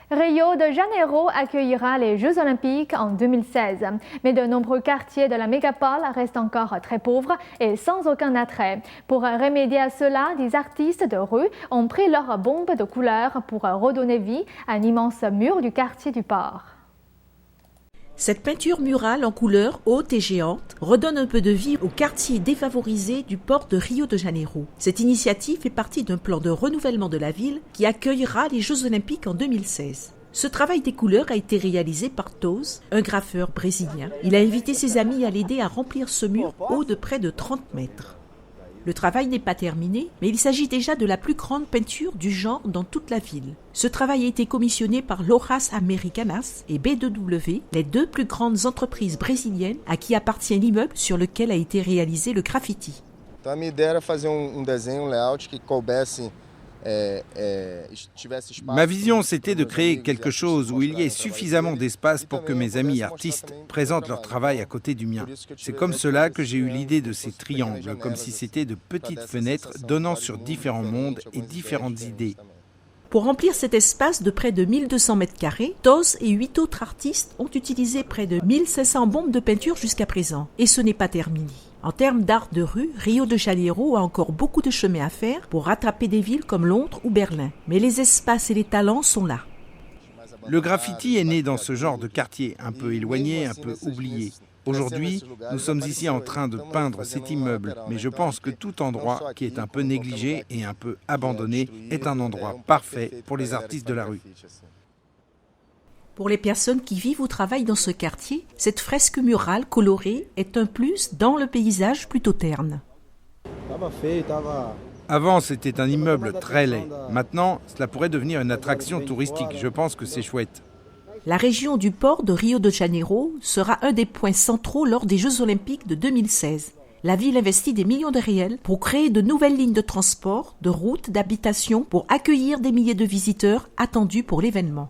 Rio de Janeiro accueillera les Jeux olympiques en 2016, mais de nombreux quartiers de la mégapole restent encore très pauvres et sans aucun attrait. Pour remédier à cela, des artistes de rue ont pris leur bombe de couleurs pour redonner vie à un immense mur du quartier du port. Cette peinture murale en couleurs hautes et géantes redonne un peu de vie au quartier défavorisé du port de Rio de Janeiro. Cette initiative fait partie d'un plan de renouvellement de la ville qui accueillera les Jeux olympiques en 2016. Ce travail des couleurs a été réalisé par Toz, un graffeur brésilien. Il a invité ses amis à l'aider à remplir ce mur haut de près de 30 mètres. Le travail n'est pas terminé, mais il s'agit déjà de la plus grande peinture du genre dans toute la ville. Ce travail a été commissionné par Lojas Americanas et B2W, les deux plus grandes entreprises brésiliennes à qui appartient l'immeuble sur lequel a été réalisé le graffiti. Então, a minha ideia era fazer desenho, layout que coubesse. Ma vision, c'était de créer quelque chose où il y ait suffisamment d'espace pour que mes amis artistes présentent leur travail à côté du mien. C'est comme cela que j'ai eu l'idée de ces triangles, comme si c'était de petites fenêtres donnant sur différents mondes et différentes idées. Pour remplir cet espace de près de 1200 mètres carrés, Toz et 8 autres artistes ont utilisé près de 1500 bombes de peinture jusqu'à présent. Et ce n'est pas terminé. En termes d'art de rue, Rio de Janeiro a encore beaucoup de chemin à faire pour rattraper des villes comme Londres ou Berlin. Mais les espaces et les talents sont là. Le graffiti est né dans ce genre de quartier, un peu éloigné, un peu oublié. Aujourd'hui, nous sommes ici en train de peindre cet immeuble, mais je pense que tout endroit qui est un peu négligé et un peu abandonné est un endroit parfait pour les artistes de la rue. Pour les personnes qui vivent ou travaillent dans ce quartier, cette fresque murale colorée est un plus dans le paysage plutôt terne. Avant, c'était un immeuble très laid. Maintenant, cela pourrait devenir une attraction touristique. Je pense que c'est chouette. La région du port de Rio de Janeiro sera un des points centraux lors des Jeux olympiques de 2016. La ville investit des millions de réels pour créer de nouvelles lignes de transport, de routes, d'habitation pour accueillir des milliers de visiteurs attendus pour l'événement.